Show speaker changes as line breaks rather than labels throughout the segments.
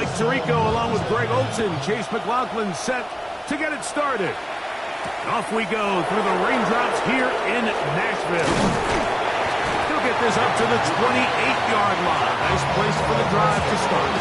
Mike Tirico along with Greg Olson. Chase McLaughlin set to get it started. Off we go through the raindrops here in Nashville. He'll get this up to the 28-yard line. Nice place for the drive to start.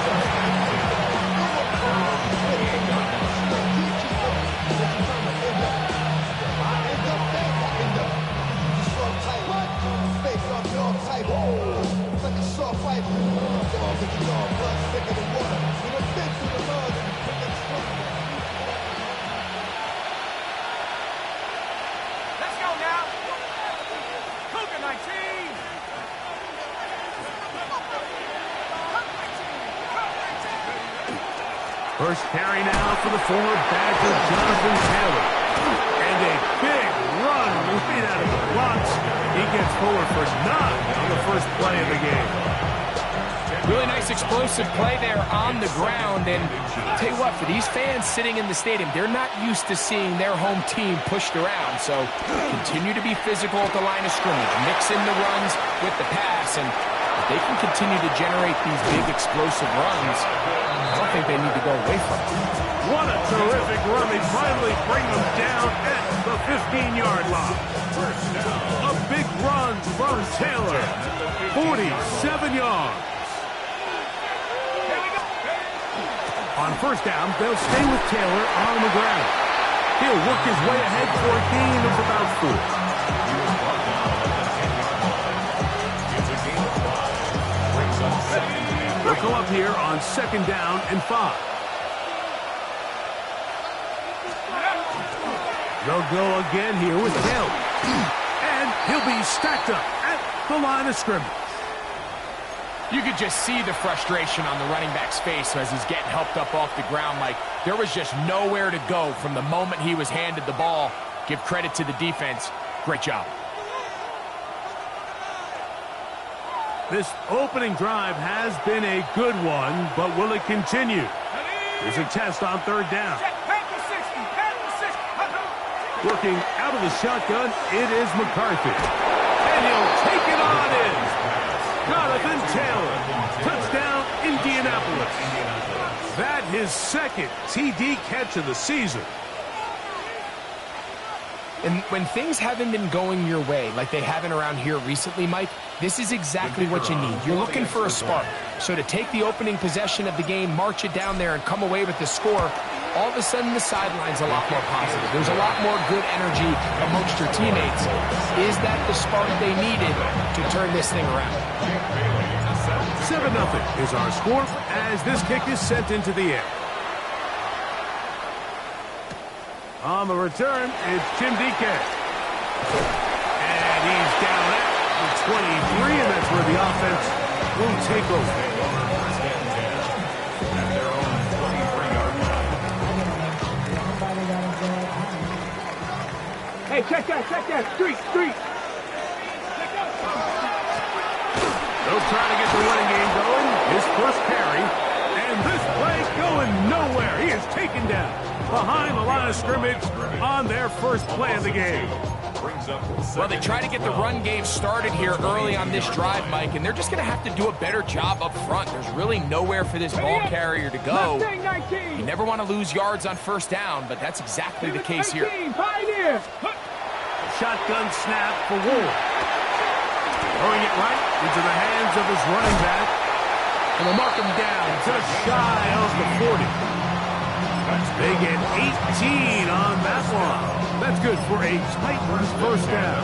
First carry now for the former Badger Jonathan Taylor. And a big run right out of the blocks. He gets forward for 9 on the first play of the game.
Really nice explosive play there on the ground. And I'll tell you what, for these fans sitting in the stadium, they're not used to seeing their home team pushed around. So continue to be physical at the line of scrimmage. Mix in the runs with the pass. And if they can continue to generate these big explosive runs, I don't think they need to go away from it.
What a terrific run. They finally bring them down at the 15-yard line. A big run from Taylor. 47 yards. On first down, they'll stay with Taylor on the ground. He'll work his way ahead for a gain of about 4. We'll go up here on 2nd down and 5. They'll go again here with Taylor. And he'll be stacked up at the line of scrimmage.
You could just see the frustration on the running back's face as he's getting helped up off the ground. Like, there was just nowhere to go from the moment he was handed the ball. Give credit to the defense. Great job.
This opening drive has been a good one, but will it continue? There's a test on 3rd down. Working out of the shotgun, it is McCarthy. And he'll take it on in. Jonathan Taylor. Touchdown, Indianapolis. That his 2nd TD catch of the season.
And when things haven't been going your way like they haven't around here recently, Mike, this is exactly what you need. You're looking for a spark. So to take the opening possession of the game, march it down there, and come away with the score, all of a sudden the sideline's a lot more positive. There's a lot more good energy amongst your teammates. Is that the spark they needed to turn this thing around?
7-0 is our score as this kick is sent into the air. On the return, it's Jim DK. And he's down at the 23, and that's where the offense will take over.
Hey, check that. Street.
They'll try to get the running game going. His first carry. And this play going nowhere. He is taken down behind the line of scrimmage on their first play of the game.
Well, they try to get the run game started here early on this drive, Mike, and they're just going to have to do a better job up front. There's really nowhere for this ball carrier to go. You never want to lose yards on 1st down, but that's exactly the case here.
Shotgun snap for Ward. Throwing it right into the hands of his running back. And they'll mark him down just shy of the 40. They get 18 on that one. That's good for a Titans first down.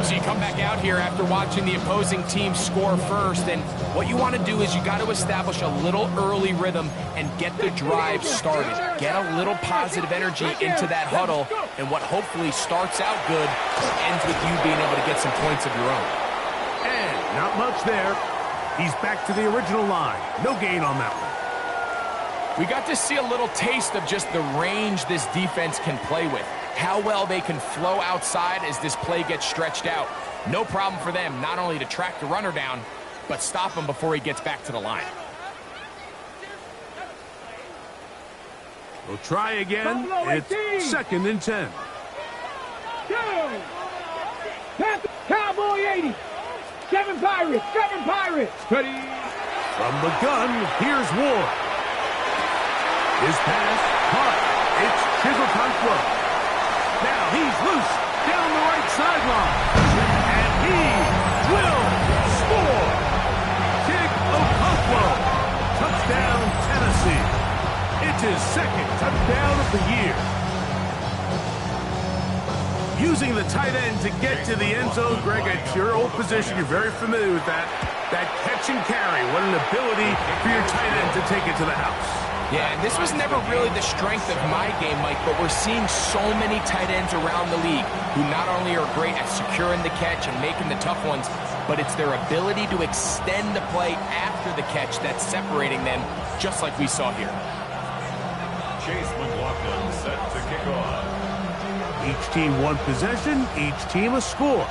So you come back out here after watching the opposing team score first, and what you want to do is you got to establish a little early rhythm and get the drive started. Get a little positive energy into that huddle, and what hopefully starts out good ends with you being able to get some points of your own.
And not much there. He's back to the original line. No gain on that one.
We got to see a little taste of just the range this defense can play with. How well they can flow outside as this play gets stretched out. No problem for them not only to track the runner down, but stop him before he gets back to the line.
We'll try again. It's 2nd and 10.
Cowboy 80. 7 Pirates. Ready.
From the gun, here's Ward. His pass, caught. It's Chigokonkwo. Now he's loose down the right sideline. And he will score. Chigokonkwo. Touchdown, Tennessee. It's his second touchdown of the year. Using the tight end to get to the end zone, Greg, at your old position, you're very familiar with that. That catch and carry, what an ability for your tight end to take it to the house.
Yeah, and this was never really the strength of my game, Mike, but we're seeing so many tight ends around the league who not only are great at securing the catch and making the tough ones, but it's their ability to extend the play after the catch that's separating them, just like we saw here.
Chase McLaughlin set to kick off.
Each team one possession, each team a score.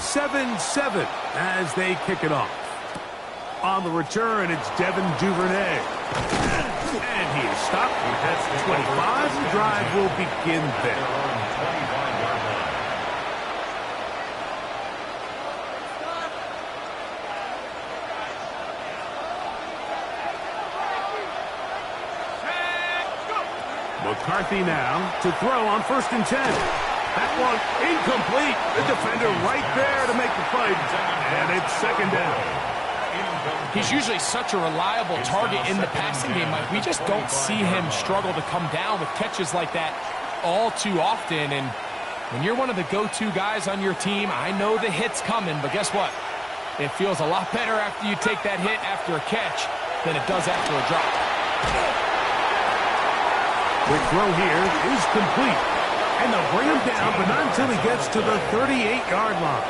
7-7 as they kick it off. On the return, it's Devin Duvernay. And he is stopped at 25. The drive will begin there. McCarthy now to throw on 1st and 10. That one incomplete. The defender right there to make the play. And it's 2nd down.
He's usually such a reliable target in the passing game, Mike. We just don't see him struggle to come down with catches like that all too often. And when you're one of the go-to guys on your team, I know the hit's coming, but guess what? It feels a lot better after you take that hit after a catch than it does after a drop.
Quick throw here is complete. And they'll bring him down, but not until he gets to the 38-yard line.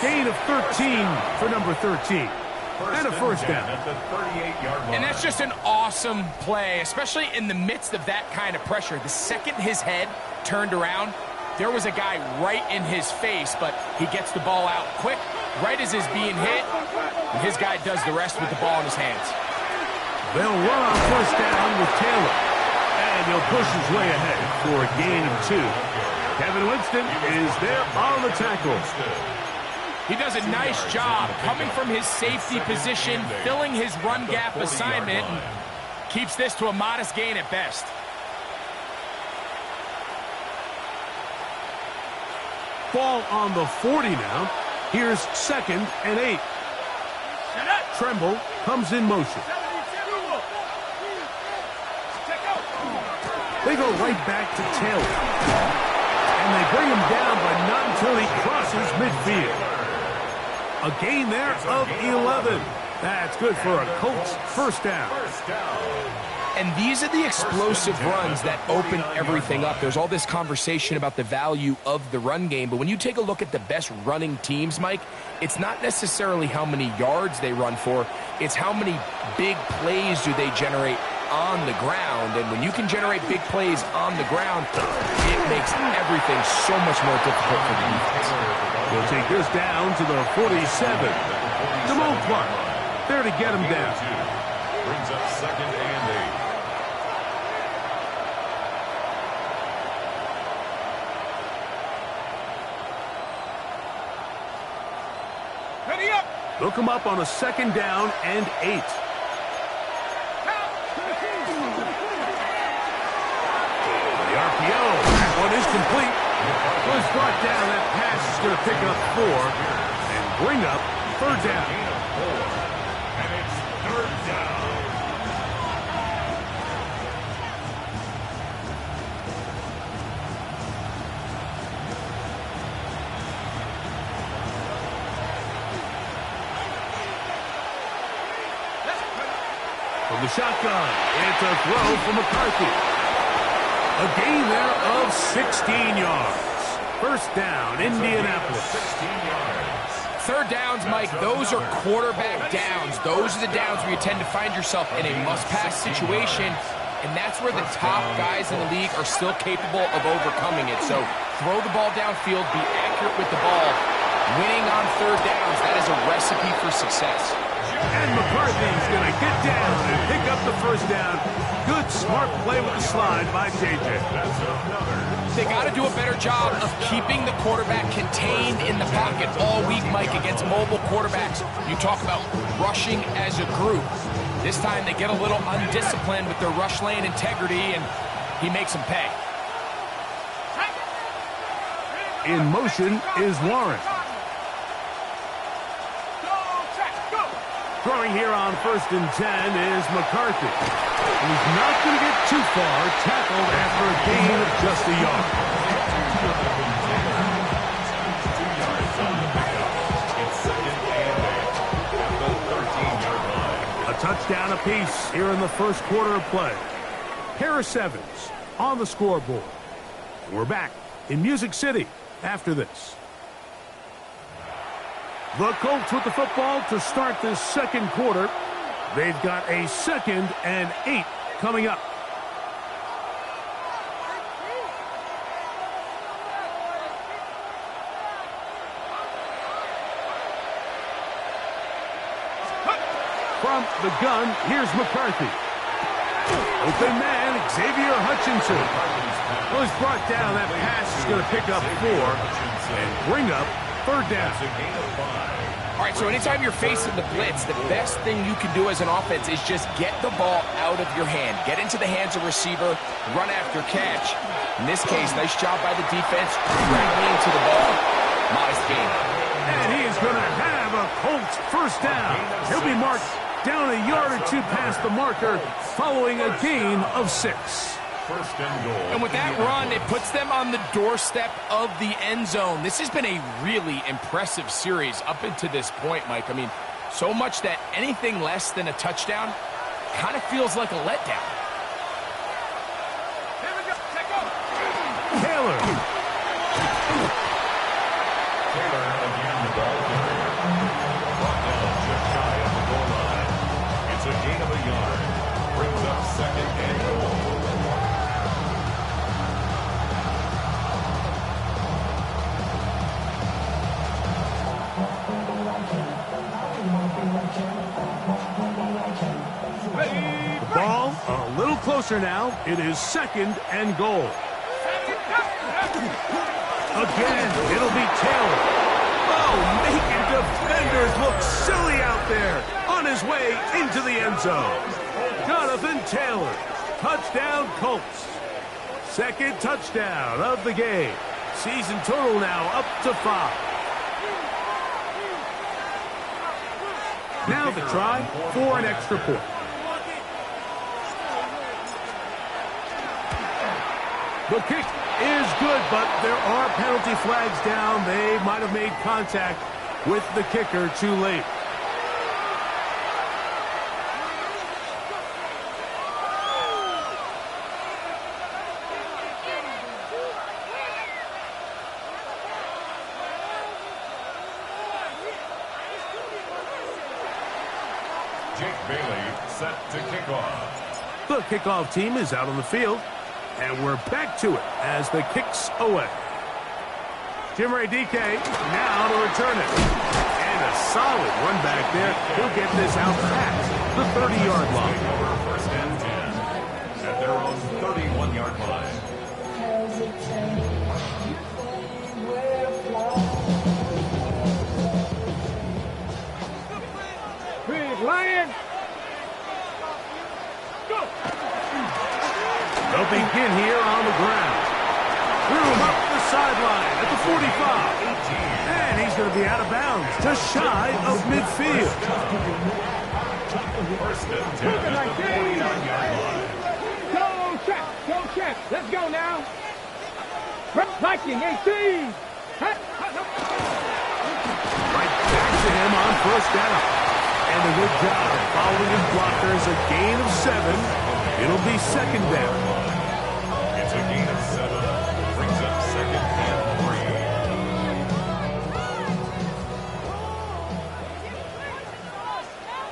Gain of 13 for number 13. And a 1st down.
And that's just an awesome play, especially in the midst of that kind of pressure. The second his head turned around, there was a guy right in his face, but he gets the ball out quick, right as he's being hit, and his guy does the rest with the ball in his hands.
They'll run on 1st down with Taylor. And he'll push his way ahead for a gain of 2. Kevin Winston is there on the tackle.
He does a nice job coming from his safety position, filling his run gap assignment, and keeps this to a modest gain at best.
Ball on the 40 now. Here's 2nd and 8. Tremble comes in motion. They go right back to Taylor. And they bring him down, but not until he crosses midfield. A gain there of 11. That's good for a Colts 1st down.
And these are the explosive runs that open everything up. There's all this conversation about the value of the run game, but when you take a look at the best running teams, Mike, it's not necessarily how many yards they run for, it's how many big plays do they generate on the ground. And when you can generate big plays on the ground, it makes everything so much more difficult for the defense.
We'll take this down to the 47. Damone Clark there to get him down.
Brings up 2nd and 8.
Ready up.
Look him up on a 2nd down and 8. RPO. That one is complete. Was brought down. That pass is going to pick up 4 and bring up 3rd down.
And it's 3rd down.
From the shotgun, it's a throw from McCarthy. A gain there of 16 yards. 1st down, Indianapolis.
16 yards.
3rd downs, Mike, those are quarterback downs. Those are the downs where you tend to find yourself in a must-pass situation, and that's where the top guys in the league are still capable of overcoming it. So throw the ball downfield, be accurate with the ball. Winning on 3rd downs, that is a recipe for success.
And McCarthy's going to get down and pick up the first down. Good, smart play with the slide by J.J.
They got to do a better job of keeping the quarterback contained in the pocket all week, Mike, against mobile quarterbacks. You talk about rushing as a group. This time they get a little undisciplined with their rush lane integrity, and he makes them pay.
In motion is Warren. Throwing here on 1st and 10 is McCarthy. He's not going to get too far, tackled after a gain of just a yard. A touchdown apiece here in the first quarter of play. Harris Evans on the scoreboard. We're back in Music City after this. The Colts with the football to start this second quarter. They've got a 2nd and 8 coming up. From the gun, here's McCarthy. Open man, Xavier Hutchinson. Well, he's brought down. That pass is going to pick up 4 and bring up 3rd down.
All right, so anytime you're facing the blitz, the best thing you can do as an offense is just get the ball out of your hand. Get into the hands of receiver, run after catch. In this case, nice job by the defense, wrangling to the ball. Modest gain.
And he is going to have a Colts first down. He'll be marked down a yard or 2 past the marker following a gain of 6.
First and goal.
And with that run, it puts them on the doorstep of the end zone. This has been a really impressive series up until this point, Mike. I mean, so much that anything less than a touchdown kind of feels like a letdown.
Here we go. Take off.
Taylor.
Taylor again the ball carrier. Brought down just shy of the goal line. It's a gain of a yard. Brings up 2nd and goal.
The ball a little closer now. It is 2nd and goal. Again, it'll be Taylor. Oh, making defenders look silly out there. On his way into the end zone. Jonathan Taylor. Touchdown Colts. 2nd touchdown of the game. Season total now up to 5. Now the try for an extra point. The kick is good, but there are penalty flags down. They might have made contact with the kicker too late.
Jake Bailey set to kick off.
The kickoff team is out on the field, and we're back to it as the kick's away. Jim Ray DK now to return it. And a solid run back there. He'll get this out past the 30-yard line.
First and 10 at their own 31-yard line.
Big Lion. Go.
They'll begin here on the ground. Threw him up the sideline at the 45. And he's going to be out of bounds, just shy of midfield.
First and 10 at the 49-yard line.
Go, check. Go, check. Let's go now. Viking 18.
Right back to him on first down. And a good job following his blockers. A gain of 7. It'll be 2nd down.
It's a gain of 7. Brings up 2nd and
3.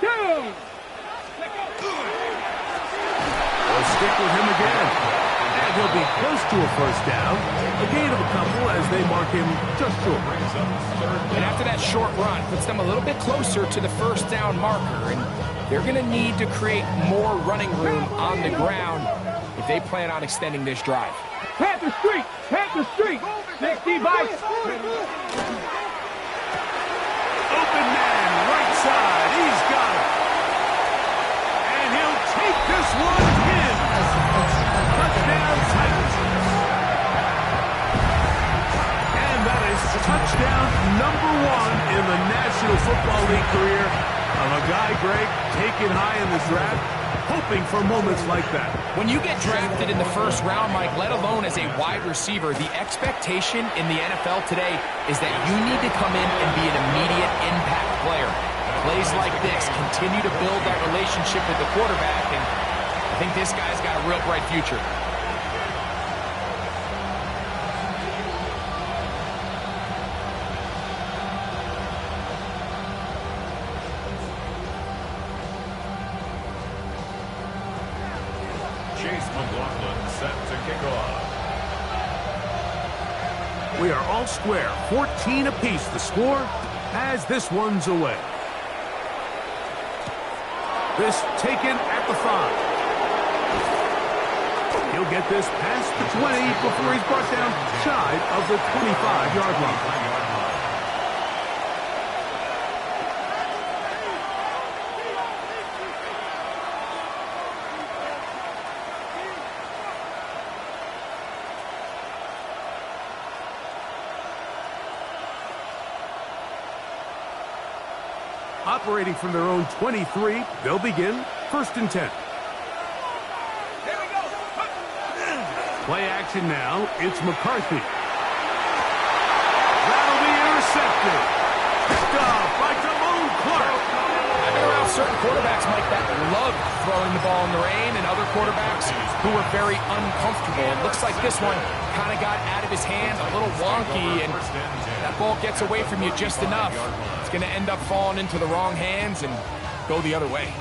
Go.
They'll stick with him again. And he'll be close to a first down. A gain of a couple as they mark him just short.
And after that short run, puts them a little bit closer to the first down marker. And they're going to need to create more running room on the ground if they plan on extending this drive.
Panther Street! Panther Street! 60 by...
Open man, right side. He's got it. And he'll take this one in. Touchdown Titans. And that is touchdown number 1 in the National Football League career of a guy, Greg, taken high in the draft, hoping for moments like that.
When you get drafted in the first round, Mike, let alone as a wide receiver, the expectation in the NFL today is that you need to come in and be an immediate impact player. Plays like this continue to build that relationship with the quarterback, and I think this guy's got a real bright future.
We are all square, 14 apiece. The score as this one's away. This taken at the 5. He'll get this past the 20 before he's brought down shy of the 25-yard line. Operating from their own 23, they'll begin 1st and 10. Play action now. It's McCarthy. That'll be intercepted. Picked off by Damone Clark.
I've been around certain quarterbacks, Mike, that love throwing the ball in the rain, and other quarterbacks who are very uncomfortable. It looks like this one kind of got out of his hand, a little wonky, and that ball gets away from you just enough. It's going to end up falling into the wrong hands and go the other way.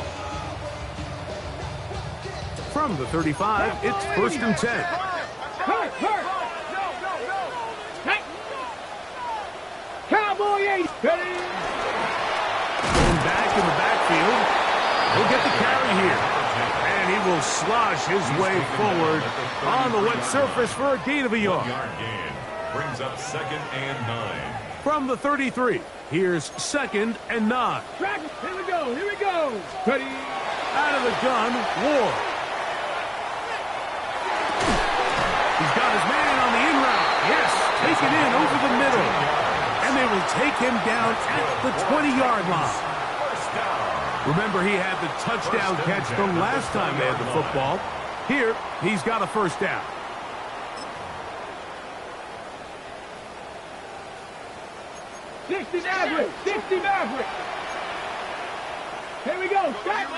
From the 35, it's 1st and 10.
Hurt! Hey! Cowboy 80! Ready?
Going back in the backfield. He'll get the carry here. And he will slosh his way forward on the wet surface for a gain of a yard.
Brings up 2nd and 9.
From the 33, here's 2nd and 9.
Track it! Here we go! Ready?
Out of the gun, Ward. He's got his man on the in route. Yes, taken in over the middle. And they will take him down at the 20-yard line. Remember, he had the touchdown catch the last time they had the football. Here, he's got a first down.
'60 Maverick! Here we go! Back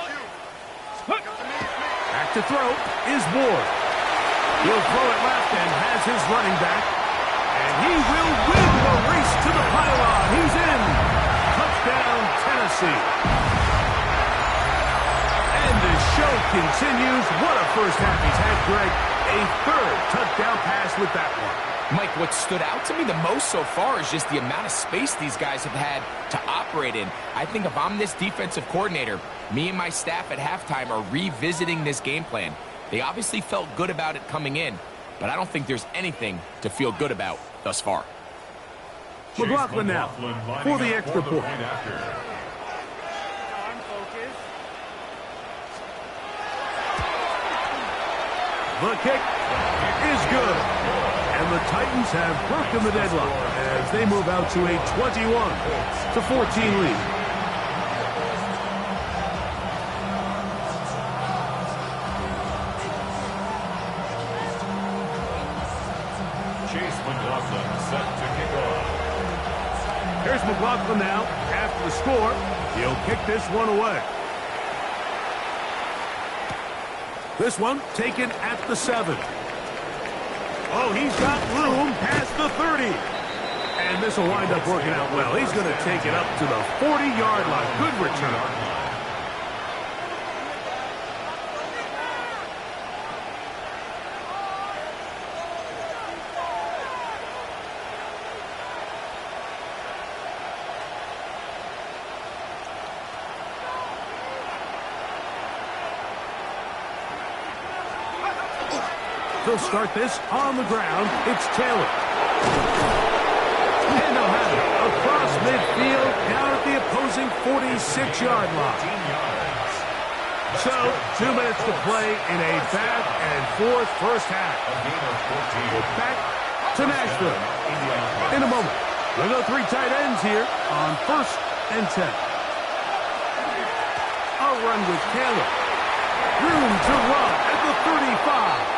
to throw is Ward. He'll throw it left and has his running back. And he will win the race to the pylon. He's in. Touchdown, Tennessee. And the show continues. What a first half he's had, Greg. A 3rd touchdown pass with that one.
Mike, what stood out to me the most so far is just the amount of space these guys have had to operate in. I think if I'm this defensive coordinator, me and my staff at halftime are revisiting this game plan. They obviously felt good about it coming in, but I don't think there's anything to feel good about thus far.
McLaughlin now for the extra point. The kick is good. And the Titans have broken the deadlock as they move out to a 21-14 lead. Here's McLaughlin now. After the score, he'll kick this one away. This one taken at the 7. Oh, he's got room past the 30. And this will wind up working out well. He's going to take it up to the 40-yard line. Good return. They'll start this on the ground. It's Taylor. And they'll have it across midfield down at the opposing 46-yard line. So, 2 minutes to play in a back-and-forth first half. We're back to Nashville in a moment. We'll go 3 tight ends here on 1st and 10. A run with Taylor. Room to run at the 35.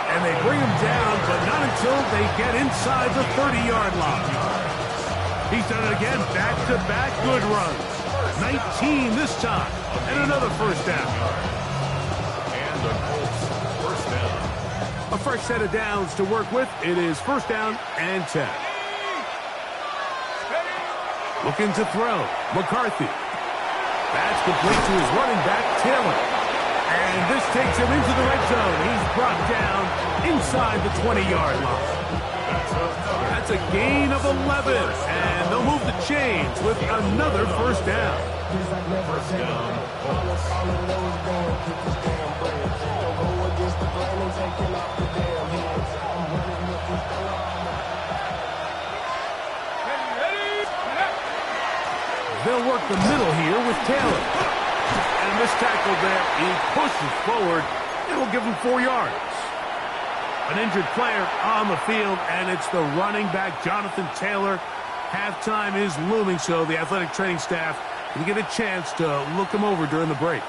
And they bring him down, but not until they get inside the 30-yard line. He's done it again, back-to-back good runs. 19 this time, and another first down.
And the Colts first down.
A fresh set of downs to work with. It is 1st down and 10. Looking to throw. McCarthy. That's complete to his running back, Taylor. And this takes him into the red zone. He's brought down inside the 20-yard line. That's a gain of 11. And they'll move the chains with another first down.
First down,
They'll work the middle here with Taylor. And this tackle there, he pushes forward. It'll give him 4 yards. An injured player on the field, and it's the running back, Jonathan Taylor. Halftime is looming, so the athletic training staff can get a chance to look him over during the break.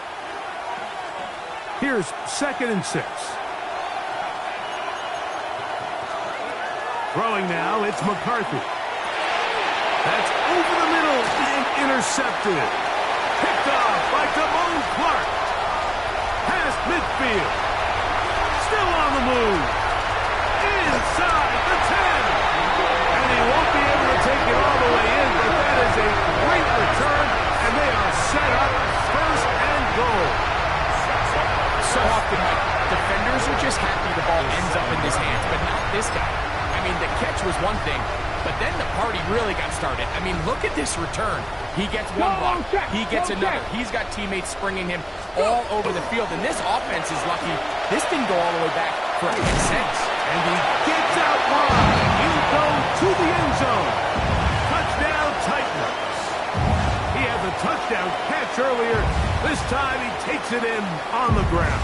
Here's 2nd and 6. Throwing now, it's McCarthy. That's over the middle and intercepted. Picked off by Damone Clark. Past midfield. Still on the move. Inside the 10. And he won't be able to take it all the way in, but that is a great return, and they are set up 1st and goal.
So often, Mike, defenders are just happy the ball ends up in his hands, but not this guy. I mean, the catch was one thing, but then the party really got started. I mean, look at this return. He gets one block. He gets another. He's got teammates springing him all over the field, and this offense is lucky. This didn't go all the way back for a pick 6.
And he gets out wide. He'll go to the end zone. Touchdown, Titans. He had the touchdown catch earlier. This time he takes it in on the ground.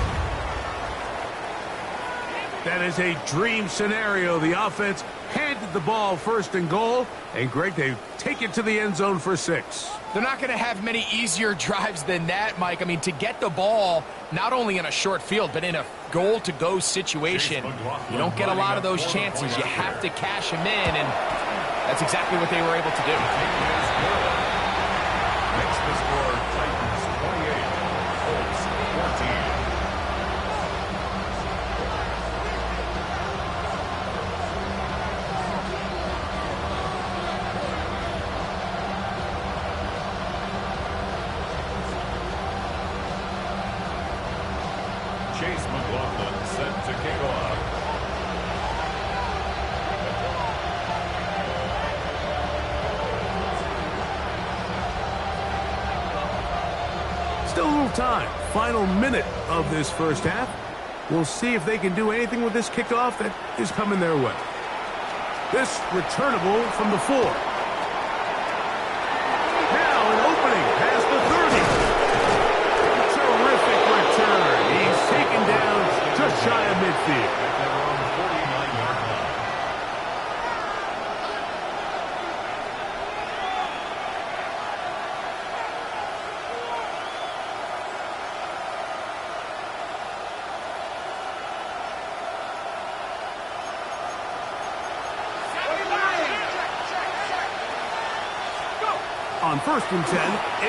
That is a dream scenario. The offense handed the ball 1st and goal. And Greg, they take it to the end zone for 6.
They're not going to have many easier drives than that, Mike. I mean, to get the ball not only in a short field, but in a goal-to-go situation, you don't get a lot of those chances. You have to cash them in, and that's exactly what they were able to do.
Makes the score Titans 28, Colts 14. Chase McLaughlin set to kick off.
Still a little time. Final minute of this first half. We'll see if they can do anything with this kickoff that is coming their way. This returnable from the 4. Now an opening past the 30. Terrific return. He's taken down just shy of midfield. On 1st and 10,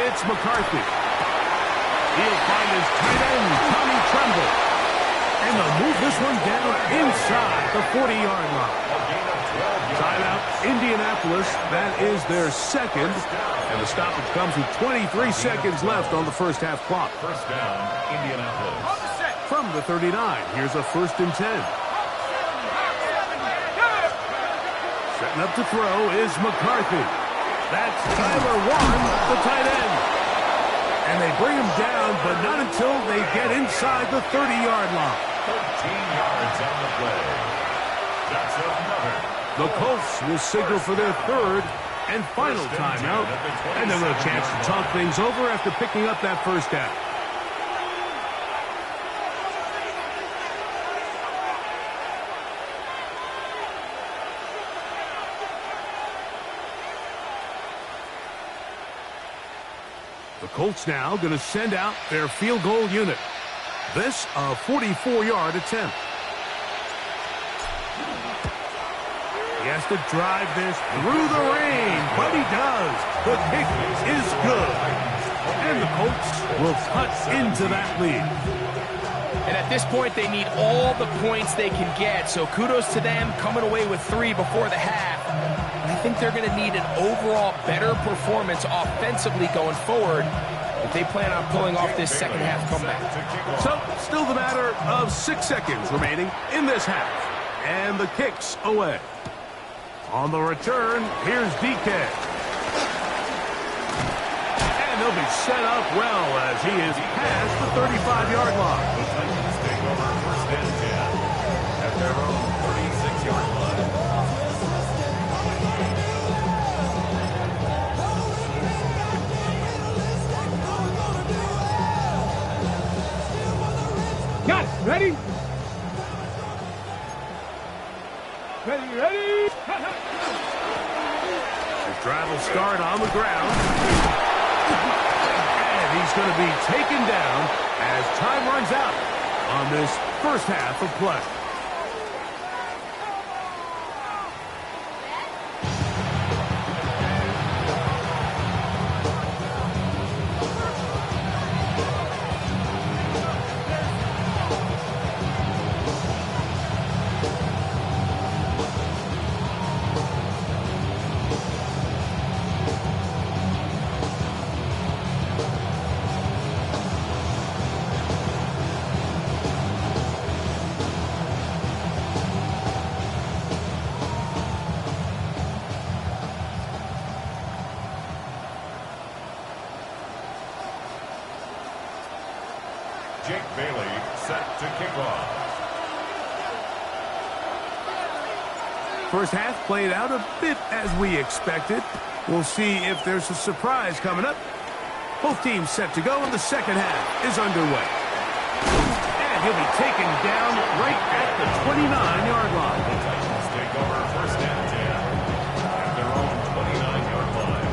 it's McCarthy. He'll find his tight end, Tommy Tremble. And they'll move this one down inside the 40-yard line. Timeout, Indianapolis. That is their 2nd. And the stoppage comes with 23 seconds left on the first half clock.
First down, Indianapolis.
From the 39, here's a 1st and 10. Setting up to throw is McCarthy. That's Tyler Warren, the tight end. And they bring him down, but not until they get inside the 30-yard line.
yards on the play. That's another.
The Colts will signal for their third and final timeout, and they'll have a chance to talk things over after picking up that first down. The Colts now going to send out their field goal unit. This a 44-yard attempt. He has to drive this through the rain, but he does. The kick is good. And the Colts will cut into that lead.
And at this point, they need all the points they can get. So kudos to them coming away with 3 before the half. I think they're going to need an overall better performance offensively going forward if they plan on pulling off this second half comeback.
So, still the matter of 6 seconds remaining in this half. And the kick's away. On the return, here's DK. And they'll be set up well as he is past the 35-yard line.
The Titans take over first and 10 at their own 36-yard line.
Got it. Ready? Ready?
The drive will start on the ground. And he's going to be taken down as time runs out on this first half of play.
Jake Bailey set to kick off.
First half played out a bit as we expected. We'll see if there's a surprise coming up. Both teams set to go, and the second half is underway. And he'll be taken down right at the 29-yard line.
The Titans take over first and 10 at their own 29-yard line.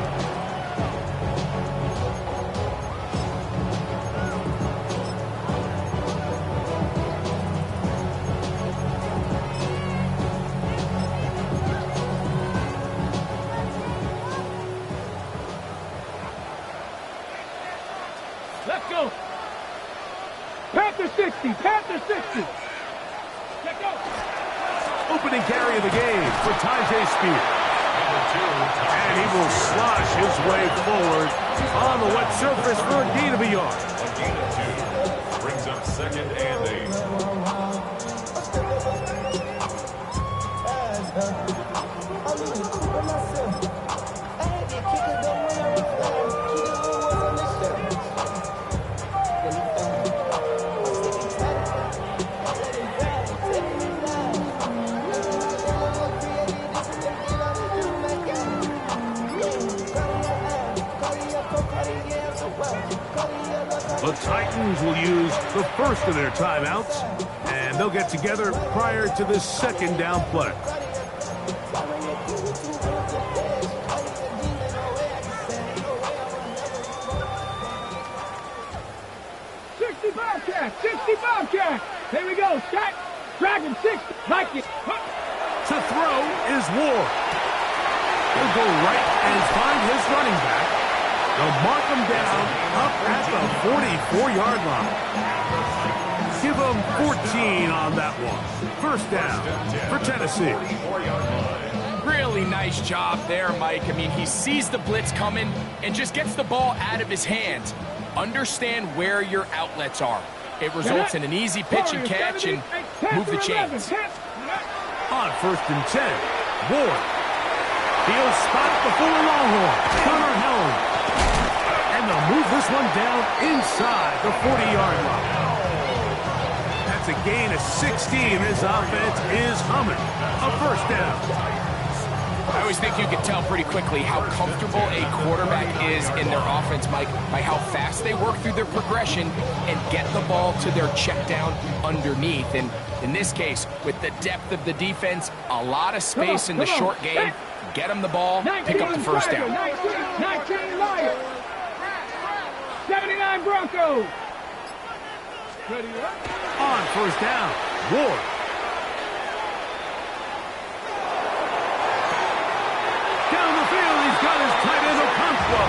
Let's go. Panther 60. Panther 60. Let's go.
Opening carry of the game for Tajay Spears. And he will slosh his way forward on the wet surface for a gain of a yard.
A gain of 2 brings up second and 8.
The Titans will use the first of their timeouts, and they'll get together prior to this second down play.
Bobcat. 60 Bobcat. Here we go. Shot. Dragon 6. Like it.
To throw is Ward. He'll go right and find his running back. They'll mark him down up at the 44-yard line. Give him 14 on that one. First down for Tennessee.
Really nice job there, Mike. I mean, he sees the blitz coming and just gets the ball out of his hands. Understand where your outlets are. It results in an easy pitch and catch and move the chains.
On first and 10, Ward. He'll spot before Longhorn. Connor Helm. And they'll move this one down inside the 40-yard line. That That's a gain of 16. This offense is humming. A first down.
I always think you can tell pretty quickly how comfortable a quarterback is in their offense, Mike, by how fast they work through their progression and get the ball to their check down underneath. And in this case, with the depth of the defense, a lot of space in the short game, get them the ball, pick up the first down.
19 Lions. 79 Broncos.
On first down, Ward. Down the field, he's got his tight end Okonkwo.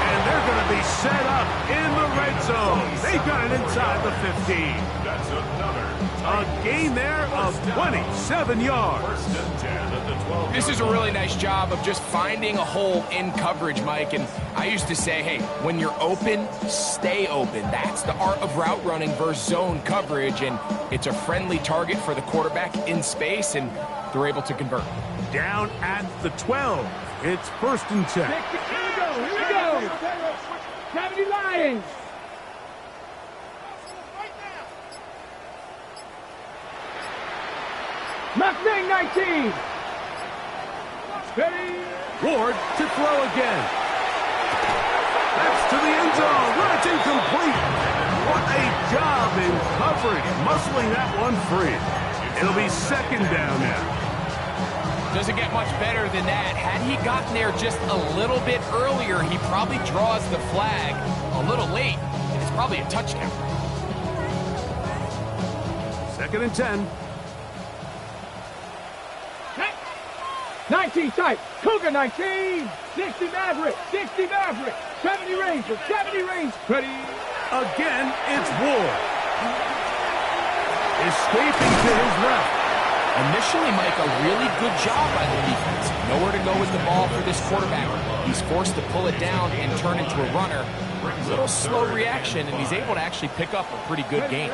And they're going to be set up in the red zone. They've got it inside the 15.
That's another
A gain there of 27 yards.
first and 10 at the 12.
This is a really nice job of just finding a hole in coverage, Mike. And I used to say, hey, when you're open, stay open. That's the art of route running versus zone coverage. And it's a friendly target for the quarterback in space, and they're able to convert.
Down at the 12. It's first and 10.
Here we go. 70 Lions. Mustang 19. Ready.
Ward to throw again. That's to the end zone. Well, it's incomplete. What a job in coverage, muscling that one free. It'll be second down now.
Doesn't get much better than that. Had he gotten there just a little bit earlier, he probably draws the flag a little late, and it's probably a touchdown.
Second and 10.
19 tight. Cougar 19. 60 Maverick. 60 Maverick. 70 Ranger. 70 Ranger. Ready.
Again, it's Ward. Escaping to his left.
Initially, Mike, a really good job by the defense. Nowhere to go with the ball for this quarterback. He's forced to pull it down and turn into a runner. A little slow reaction, and he's able to actually pick up a pretty good game.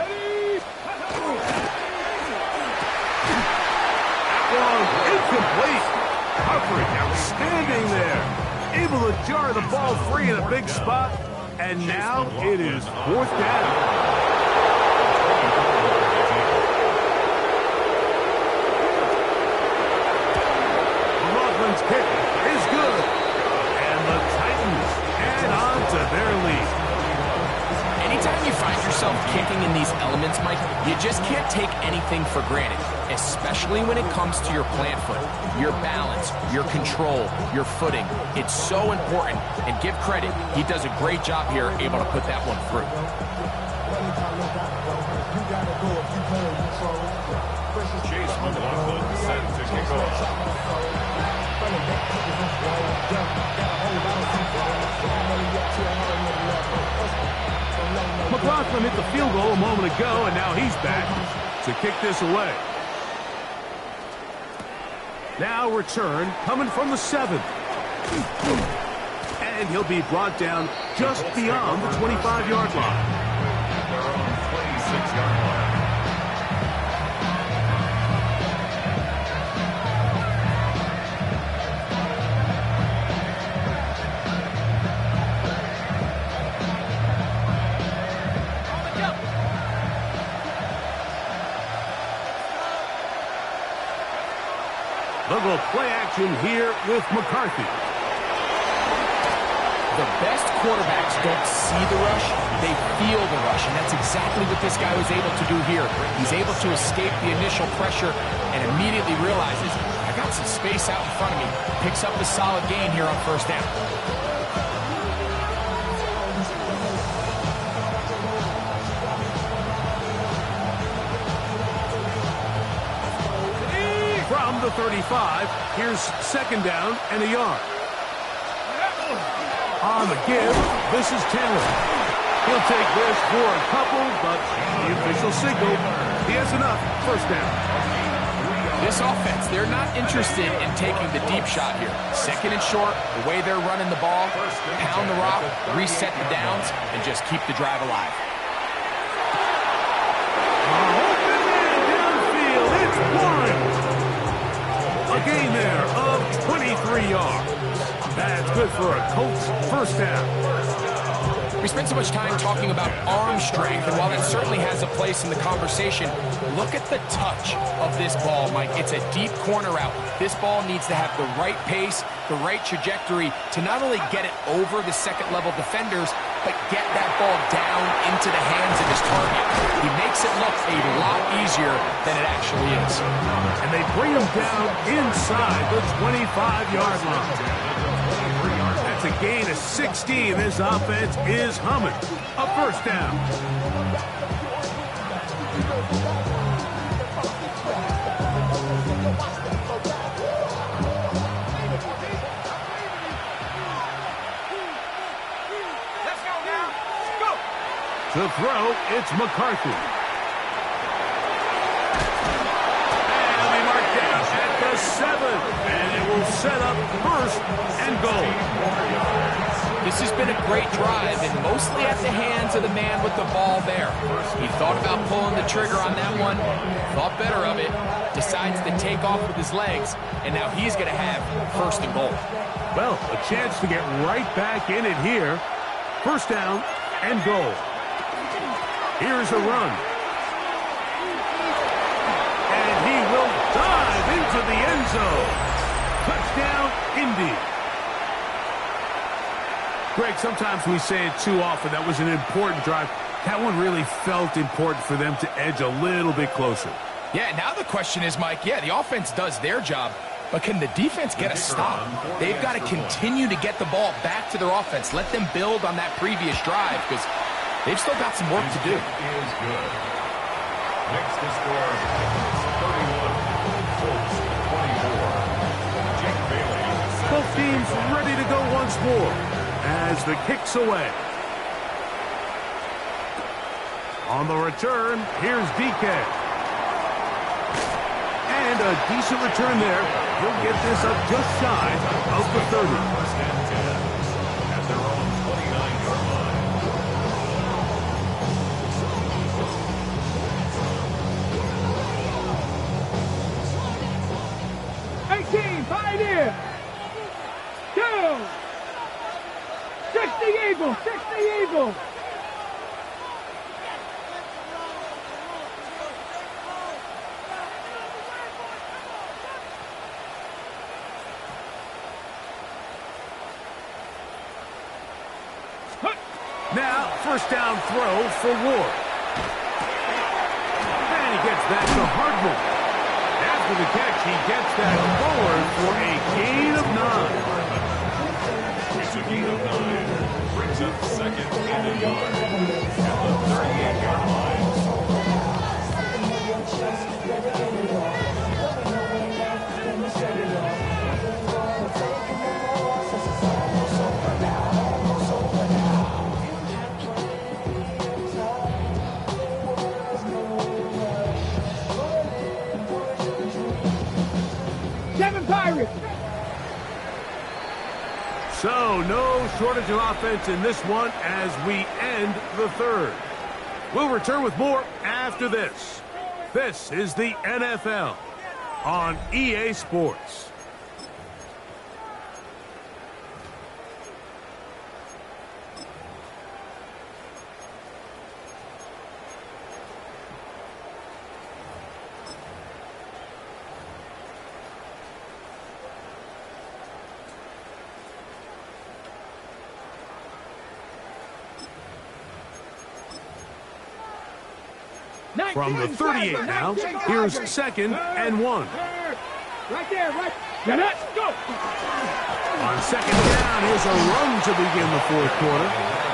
Incomplete. Coverage outstanding there. Able to jar the ball free in a big spot. And now it is fourth down. McLaughlin's kick is good. And the Titans add on to their lead.
Anytime you find yourself kicking in these elements, Mike, you just can't take anything for granted, especially when it comes to your plant foot, your balance, your control, your footing. It's so important, and give credit, he does a great job here able to put that one through.
Chase McLaughlin set to kick off.
McLaughlin hit the field goal a moment ago, and now he's back to kick this away. Now return coming from the 7. And he'll be brought down just beyond the 25-yard line.
They're on 26-yard line.
They'll go play action here with McCarthy.
The best quarterbacks don't see the rush, they feel the rush, and that's exactly what this guy was able to do here. He's able to escape the initial pressure and immediately realizes, I got some space out in front of me. Picks up a solid gain here on first down.
From the 35, here's second down and a yard. On the give, this is Taylor. He'll take this for a couple, but the official signal, he has enough. First down.
This offense, they're not interested in taking the deep shot here. Second and short, the way they're running the ball, pound the rock, reset the downs, and just keep the drive alive.
Open man downfield, it's Warren. A gain there of 23 yards. That's good for a Colts first down.
We spent so much time talking about arm strength, and while that certainly has a place in the conversation, look at the touch of this ball, Mike. It's a deep corner route. This ball needs to have the right pace, the right trajectory to not only get it over the second-level defenders, but get that ball down into the hands of his target. He makes it look a lot easier than it actually is.
And they bring him down inside the 25-yard line. That's a gain of 16. This offense is humming. A first down.
Let's go now. Go.
To throw, it's McCarthy. And he'll be marked down at the 7. And it will set up first and goal.
This has been a great drive, and mostly at the hands of the man with the ball there. He thought about pulling the trigger on that one, thought better of it, decides to take off with his legs, and now he's going to have first and goal.
Well, a chance to get right back in it here. First down and goal. Here's a run. And he will dive into the end zone. Touchdown, Indy. Greg, sometimes we say it too often. That was an important drive. That one really felt important for them to edge a little bit closer.
Yeah, now the question is, Mike, yeah, the offense does their job, but can the defense get a stop? They've got to continue to get the ball back to their offense. Let them build on that previous drive because they've still got some work to do.
Is good. Next to score, 31. Colts, 24. Jake Bailey.
Both teams ready to go once more as the kick's away. On the return, here's DK. And a decent return there. He'll get this up just shy of the 30.
First and 10 at their own 29-yard
line. 18, pioneer. 2. 60 Eagles, 60 Eagles.
Now, first down throw for Ward. And he gets that to Hardman. After the catch, he gets that forward for a gain of 9.
It's a gain of 9. Brings up second and a yard at the 38-yard line.
Pirates.
So, no shortage of offense in this one as we end the third. We'll return with more after this. This is the NFL on EA Sports. From the 38 now, here's second and 1.
Right there, right. Now let's go.
On second down, here's a run to begin the fourth quarter.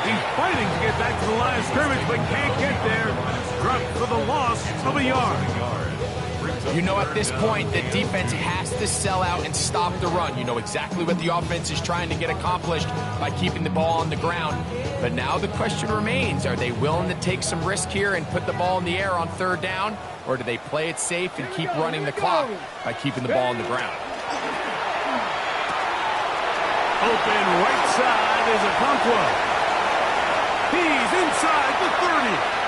He's fighting to get back to the line of scrimmage, but can't get there. Struck for the loss of a yard.
You know, at this point, the defense has to sell out and stop the run. You know exactly what the offense is trying to get accomplished by keeping the ball on the ground. But now the question remains, are they willing to take some risk here and put the ball in the air on third down? Or do they play it safe and keep running the clock by keeping the ball on the ground?
Open right side is Okonkwo. He's inside the 30.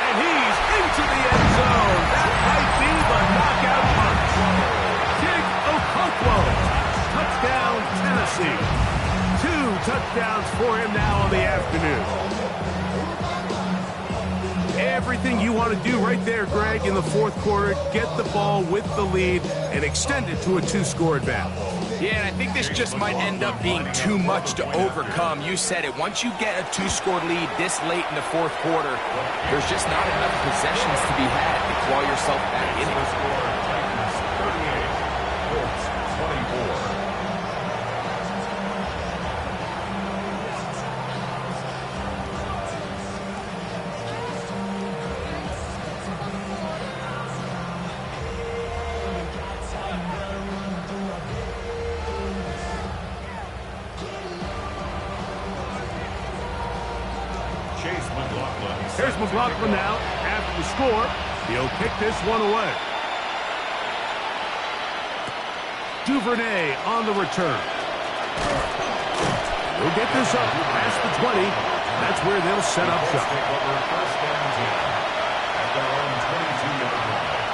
And he's into the end zone. That might be the knockout punch. Jake Okonkwo. Touchdown, Tennessee. 2 touchdowns. touchdowns for him now on the afternoon. Everything you want to do right there, Greg, in the fourth quarter, get the ball with the lead and extend it to a 2-score advantage.
Yeah, and I think this just might end up being too much to overcome. You said it. Once you get a 2-score lead this late in the fourth quarter, there's just not enough possessions to be had to claw yourself back in it.
Titans 38, Colts 24.
Here's McLaughlin now. After the score, he'll kick this one away. Duvernay on the return. He'll get this up past the 20. That's where they'll set up shop.
Take over first down 10 at their own 22-yard line.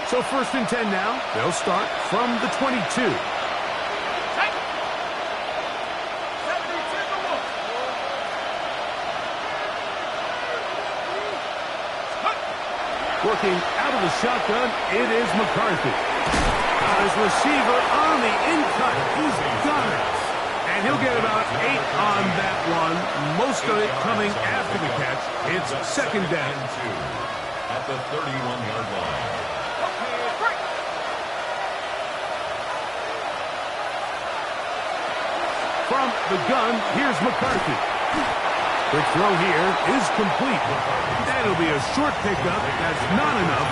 So first and 10 now. They'll start from the 22. Working out of the shotgun, it is McCarthy. His receiver on the in-cut. He's got it. And he'll get about 8 on that one. Most of it coming after the catch. It's second down.
At the 31-yard line.
From the gun, here's McCarthy. Quick throw here is complete. That'll be a short pickup. That's not enough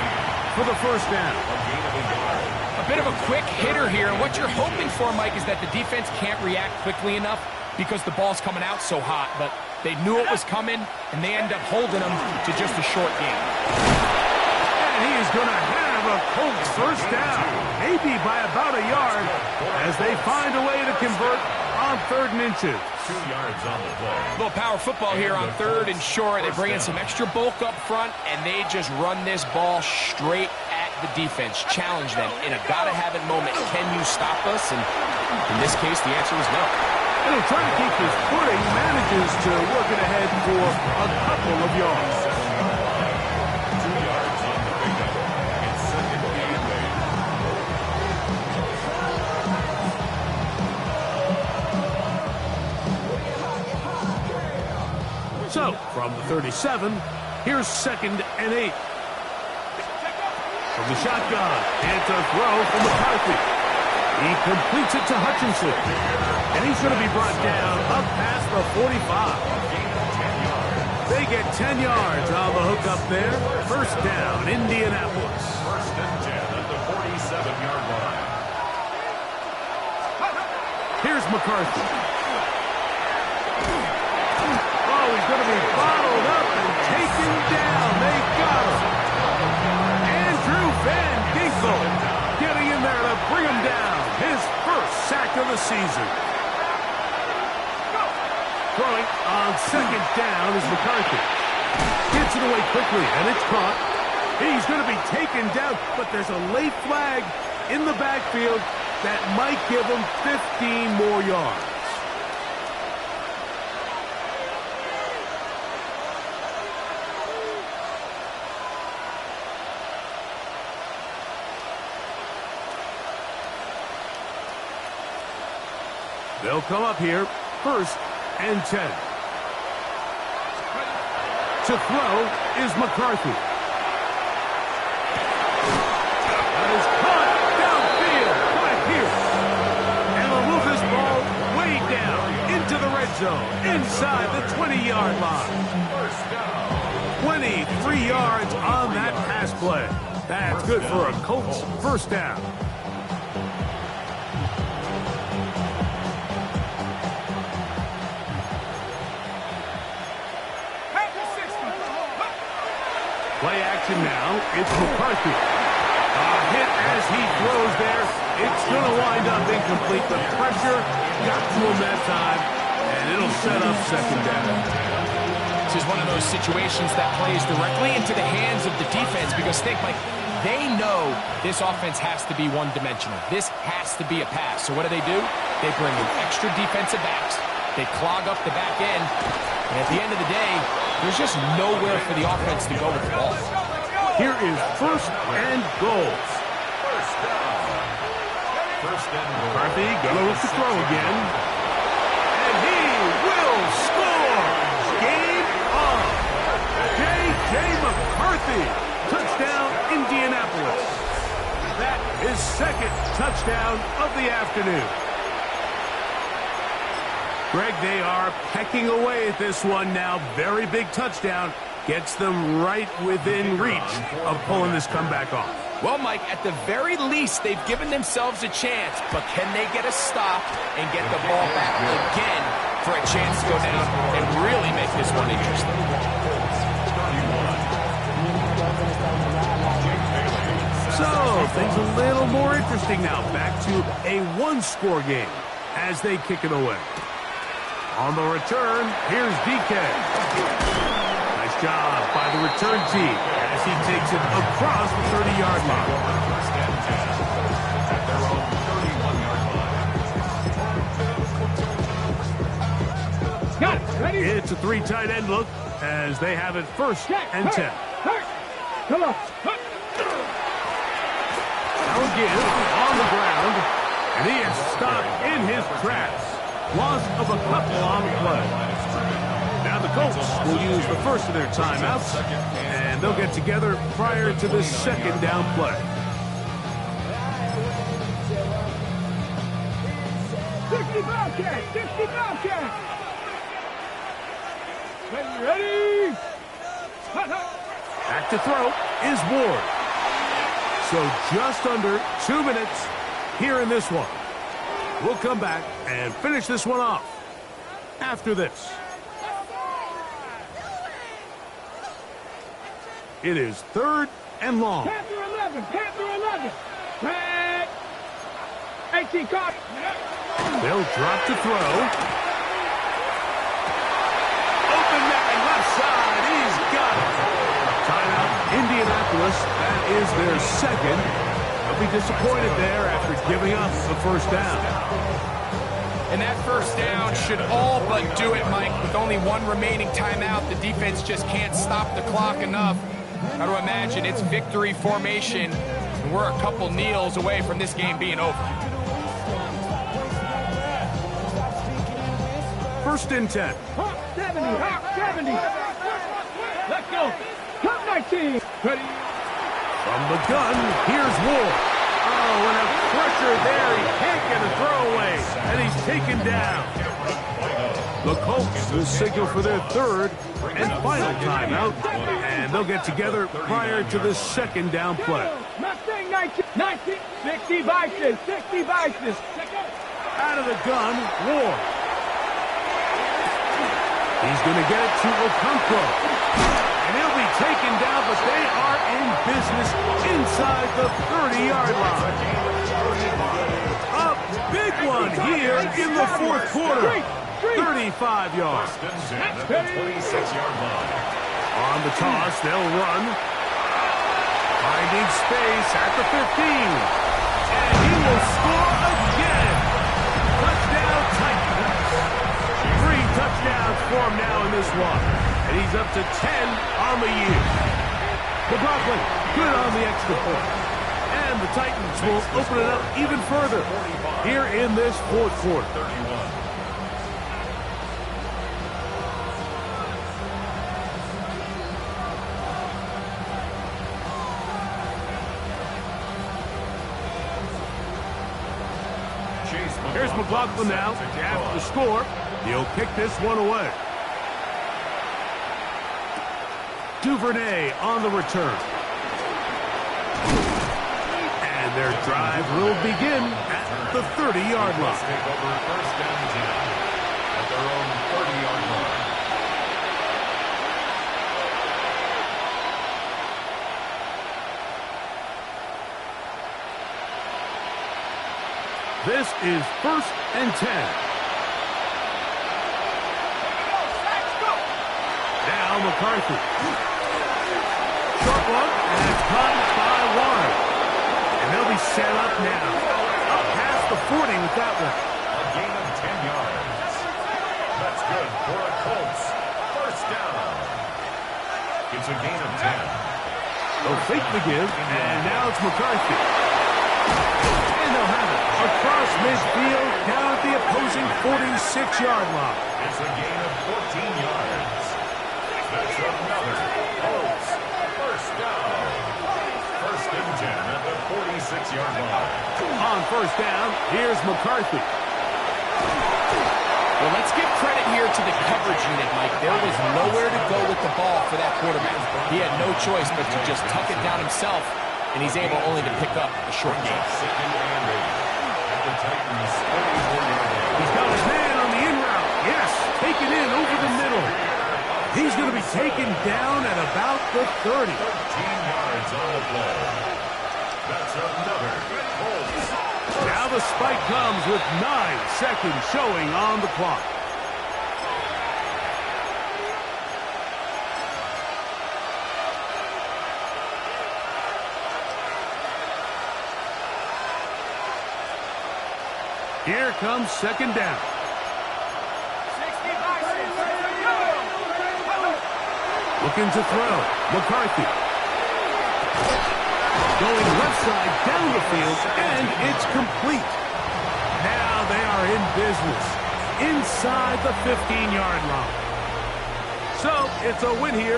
for the first down.
A bit of a quick hitter here. What you're hoping for, Mike, is that the defense can't react quickly enough because the ball's coming out so hot. But they knew it was coming, and they end up holding them to just a short game.
And he's going to have a Colts first down, maybe by about a yard, as they find a way to convert on 3rd and inches.
2 yards on the play.
A little power football here on 3rd and short. They bring in some extra bulk up front, and they just run this ball straight at the defense. Challenge them in a gotta-have-it moment. Can you stop us? And in this case, the answer is no.
And he'll try to keep his footing, manages to work it ahead for a couple of yards.
2 yards on the pickup. It's second and 8.
So, from the 37, here's second and 8. From the shotgun, it's a throw from McCarthy. He completes it to Hutchinson. And he's going to be brought down up past the 45. They get 10 yards on the hook up there. First down, Indianapolis.
First and 10 at the 47-yard line.
Here's McCarthy. Oh, he's going to be bottled up and taken down. They got him. Andrew Van Ginkel getting in there to bring him down. His first sack of the season. Throwing on second down is McCarthy. Gets it away quickly, and it's caught. He's going to be taken down, but there's a late flag in the backfield that might give him 15 more yards. They'll come up here, first and 10. To throw is McCarthy. That is caught downfield by Pierce. And they'll move this ball way down into the red zone, inside the 20-yard line. 23 yards on that pass play. That's good for a Colts first down. Play action now. It's McCarthy. A hit as he throws there. It's going to wind up incomplete. The pressure got to him that time, and it'll set up second down.
This is one of those situations that plays directly into the hands of the defense because think, Mike, they know this offense has to be one-dimensional. This has to be a pass. So what do? They bring in extra defensive backs. They clog up the back end. And at the end of the day, there's just nowhere for the offense to go with the ball.
Here is first and goal. McCarthy goes to throw again. And he will score. Game on. J.J. McCarthy. Touchdown, Indianapolis. That is second touchdown of the afternoon. Greg, they are pecking away at this one now. Very big touchdown. Gets them right within reach of pulling this comeback off.
Well, Mike, at the very least, they've given themselves a chance, but can they get a stop and get the ball back again for a chance to go down and really make this one interesting?
So, things a little more interesting now. Back to a one-score game as they kick it away. On the return, here's DK. Nice job by the return team as he takes it across the 30-yard line.
At their own 31-yard line.
Got it. Ready?
It's a three tight end look as they have it first and 10.
Come on.
Now again, on the ground, and he is stopped in his tracks. Loss of a couple on the play. Now the Colts will use the first of their timeouts, and they'll get together prior to the second down play.
60 Bobcat! 60 Bobcat! Ready?
Back to throw is Ward. So just under 2 minutes here in this one. We'll come back and finish this one off after this. It is third and long.
Panther 11! Panther 11! Red! 18 caught!
They'll drop to throw. Open man, left side. He's got it. Timeout, Indianapolis. That is their second. They'll be disappointed there after giving up the first down.
And that first down should all but do it, Mike. With only one remaining timeout, the defense just can't stop the clock enough. Got to imagine it's victory formation, and we're a couple kneels away from this game being over.
First and 10.
Hawk 70! Hawk 70! Let's go! Top 19! Ready?
From the gun, here's Ward. Oh, and a pressure there. He can't get a throwaway, and he's taken down. The Colts will signal for their third and final timeout, and they'll get together prior to the second down play.
Mustang 19! 60 Vices! 60 Vices!
Out of the gun, Ward. He's going to get it to Okonkwo. And he'll be taken down, but they are in business inside the 30-yard line. A big one here in the fourth quarter. 35 yards.
At the 26-yard line.
On the toss, they'll run. Finding space at the 15. And he will score again. Touchdown Titans. 3 touchdowns for him now in this one. And he's up to 10 on the year. McLaughlin, good on the extra point. And the Titans will open it up even further here in this fourth quarter.
31.
Here's McLaughlin now after the score. He'll kick this one away. Duvernay on the return. And their drive will begin at the 30-yard line.
Take over first down 10 at their own 30-yard line.
This is first and 10. Now McCarthy. Short one, and it's caught by Warren. And they'll be set up now. Up past the 40 with that one.
A gain of 10 yards. That's good for a Colts. First down. It's a gain of 10.
They'll fake the give, and now it's McCarthy. And they'll have it across midfield, down at the opposing 46-yard line.
It's a gain of 14 yards. That's another Colts. First down. First and 10 at the 46-yard line.
On first down, here's McCarthy.
Well, let's give credit here to the coverage unit, Mike. There was nowhere to go with the ball for that quarterback. He had no choice but to just tuck it down himself, and he's able only to pick up a short gain.
Second and 8 at the Titans' 44-yard line.
He's got his man on the in route. Yes, take it in over the middle. He's going to be taken down at about the 30.
13 yards on the play. That's another Colts.
Now the spike comes with 9 seconds showing on the clock. Here comes second down. Looking to throw. McCarthy. Going left side down the field, and it's complete. Now they are in business inside the 15-yard line. So it's a win here.